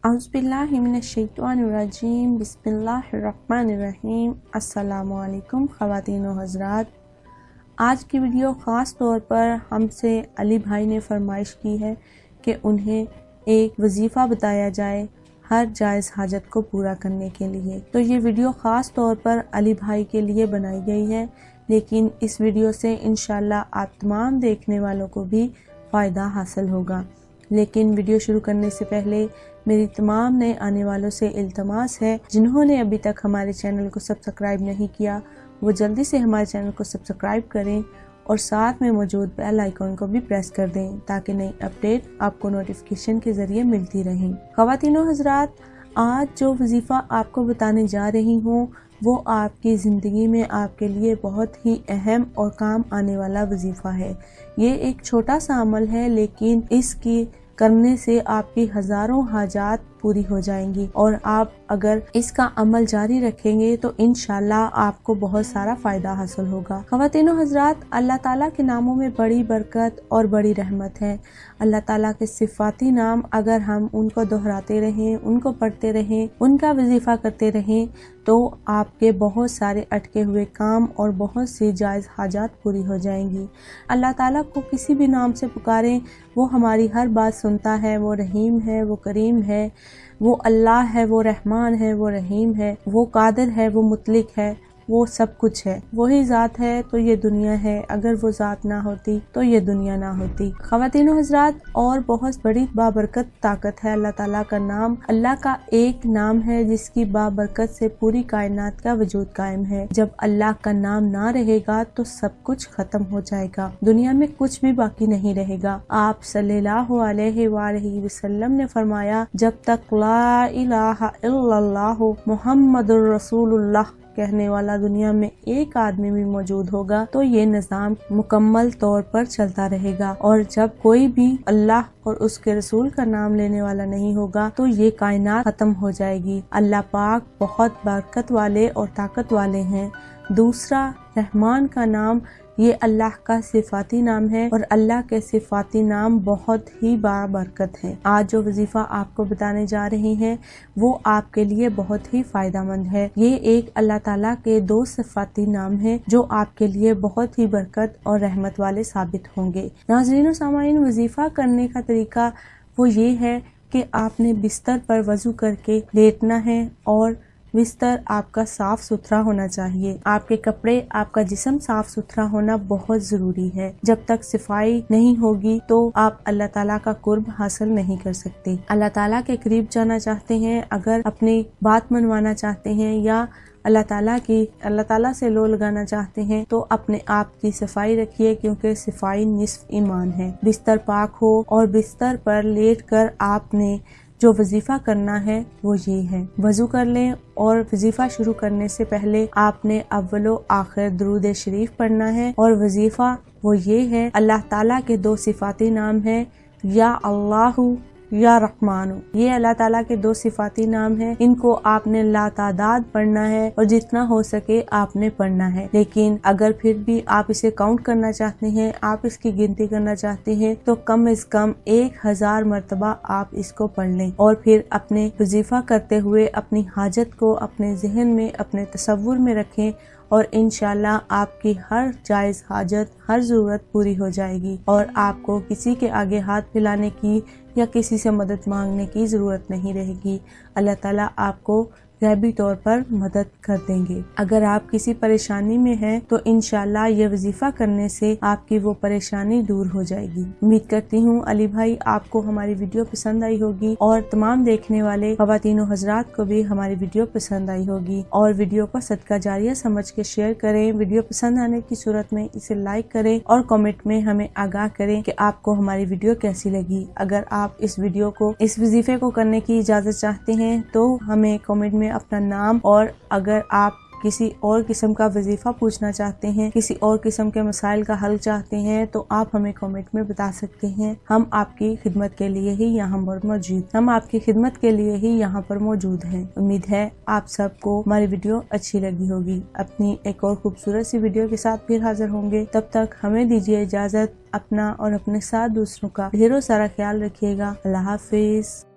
औज़ुबिल्लाहिमिनश्शैतानिर्रजीम बिस्मिल्लाहिर्रहमानिर्रहीम। अस्सलामु अलैकुम ख़वातीन व हज़रात। आज की वीडियो ख़ास तौर पर हमसे अली भाई ने फरमाइश की है कि उन्हें एक वजीफ़ा बताया जाए हर जायज़ हाजत को पूरा करने के लिए। तो ये वीडियो ख़ास तौर पर अली भाई के लिए बनाई गई है, लेकिन इस वीडियो से इंशाल्लाह आप तमाम देखने वालों को भी फ़ायदा हासिल होगा। लेकिन वीडियो शुरू करने से पहले मेरी तमाम नए आने वालों से इल्तमास है, जिन्होंने अभी तक हमारे चैनल को सब्सक्राइब नहीं किया वो जल्दी से हमारे चैनल को सब्सक्राइब करें और साथ में मौजूद बेल आइकॉन को भी प्रेस कर दें ताकि नई अपडेट आपको नोटिफिकेशन के ज़रिए मिलती रहें। ख़वातीनो हज़रात, आज जो वजीफ़ा आपको बताने जा रही हूँ वो आपकी ज़िंदगी में आपके लिए बहुत ही अहम और काम आने वाला वजीफ़ा है। ये एक छोटा सा अमल है, लेकिन इसकी करने से आपकी हज़ारों हाजात पूरी हो जाएंगी और आप अगर इसका अमल जारी रखेंगे तो इंशाल्लाह आपको बहुत सारा फ़ायदा हासिल होगा। ख़वातीनो हज़रात, अल्लाह ताला के नामों में बड़ी बरकत और बड़ी रहमत है। अल्लाह ताला के सिफाती नाम अगर हम उनको दोहराते रहें, उनको पढ़ते रहें, उनका वजीफ़ा करते रहें तो आपके बहुत सारे अटके हुए काम और बहुत सी जायज़ हाजात पूरी हो जाएंगी। अल्लाह ताला को किसी भी नाम से पुकारें, वो हमारी हर बात सुनता है। वो रहीम है, वो करीम है, वो अल्लाह है, वो रहमान है, वो रहीम है, वो कादिर है, वो मुतलिक है, वो सब कुछ है। वही ज़ात है तो ये दुनिया है, अगर वो ज़ात ना होती तो ये दुनिया ना होती। ख़वातीनो हज़रात, और बहुत बड़ी बाबरकत ताकत है अल्लाह ताला का नाम। अल्लाह का एक नाम है जिसकी बाबरकत से पूरी कायनात का वजूद कायम है। जब अल्लाह का नाम ना रहेगा तो सब कुछ खत्म हो जाएगा, दुनिया में कुछ भी बाकी नहीं रहेगा। आप सल्लल्लाहु अलैहि वसल्लम ने फरमाया, जब तक ला इलाहा इल्लल्लाह मुहम्मदुर रसूलुल्लाह कहने वाला दुनिया में एक आदमी भी मौजूद होगा तो ये निज़ाम मुकम्मल तौर पर चलता रहेगा, और जब कोई भी अल्लाह और उसके रसूल का नाम लेने वाला नहीं होगा तो ये कायनात खत्म हो जाएगी। अल्लाह पाक बहुत बरकत वाले और ताकत वाले हैं। दूसरा, रहमान का नाम, ये अल्लाह का सिफाती नाम है और अल्लाह के सिफाती नाम बहुत ही बाबरकत है। आज जो वजीफा आपको बताने जा रहे हैं वो आपके लिए बहुत ही फायदेमंद है। ये एक अल्लाह ताला के दो सिफाती नाम हैं जो आपके लिए बहुत ही बरकत और रहमत वाले साबित होंगे। नाज़रीन व सामाईन, वजीफा करने का तरीका वो ये है कि आपने बिस्तर पर वजू करके लेटना है और बिस्तर आपका साफ सुथरा होना चाहिए। आपके कपड़े, आपका जिस्म साफ सुथरा होना बहुत जरूरी है। जब तक सफाई नहीं होगी तो आप अल्लाह ताला का कुर्ब हासिल नहीं कर सकते। अल्लाह ताला के करीब जाना चाहते हैं, अगर अपनी बात मनवाना चाहते हैं या अल्लाह ताला से लो लगाना चाहते हैं तो अपने आप की सफाई रखिए, क्योंकि सफाई निस्फ ईमान है। बिस्तर पाक हो और बिस्तर पर लेटकर आपने जो वजीफा करना है वो ये है, वजू कर लें और वजीफा शुरू करने से पहले आपने अव्वलो आखिर दुरूद शरीफ पढ़ना है। और वजीफा वो ये है, अल्लाह ताला के दो सिफाती नाम है, या अल्लाहु या रहमानु। ये अल्लाह ताला के दो सिफाती नाम हैं, इनको आपने लातादाद पढ़ना है और जितना हो सके आपने पढ़ना है। लेकिन अगर फिर भी आप इसे काउंट करना चाहते हैं, आप इसकी गिनती करना चाहते हैं तो कम से कम 1000 मरतबा आप इसको पढ़ लें और फिर अपने वजीफा करते हुए अपनी हाजत को अपने जहन में, अपने तसव्वुर में रखें और इंशाल्लाह आपकी हर जायज़ हाजत, हर ज़रूरत पूरी हो जाएगी और आपको किसी के आगे हाथ फैलाने की या किसी से मदद मांगने की ज़रूरत नहीं रहेगी। अल्लाह ताला आपको गैबी तौर पर मदद कर देंगे। अगर आप किसी परेशानी में हैं तो इंशाल्लाह ये वजीफा करने से आपकी वो परेशानी दूर हो जाएगी। उम्मीद करती हूँ अली भाई आपको हमारी वीडियो पसंद आई होगी और तमाम देखने वाले ख़वातीनो हज़रात को भी हमारी वीडियो पसंद आई होगी। और वीडियो को सदका जारिया समझ के शेयर करें। वीडियो पसंद आने की सूरत में इसे लाइक करें और कमेंट में हमें आगाह करें कि आपको हमारी वीडियो कैसी लगी। अगर आप इस वीडियो को, इस वजीफे को करने की इजाज़त चाहते हैं तो हमें कमेंट में अपना नाम, और अगर आप किसी और किस्म का वजीफा पूछना चाहते हैं, किसी और किस्म के मसाइल का हल चाहते हैं तो आप हमें कमेंट में बता सकते हैं। हम आपकी खिदमत के लिए ही यहाँ पर मौजूद हैं। उम्मीद है आप सबको हमारी वीडियो अच्छी लगी होगी। अपनी एक और खूबसूरत सी वीडियो के साथ फिर हाजिर होंगे। तब तक हमें दीजिए इजाजत। अपना और अपने साथ दूसरों का ढेरों सारा ख्याल रखिएगा। अल्लाह हाफिज।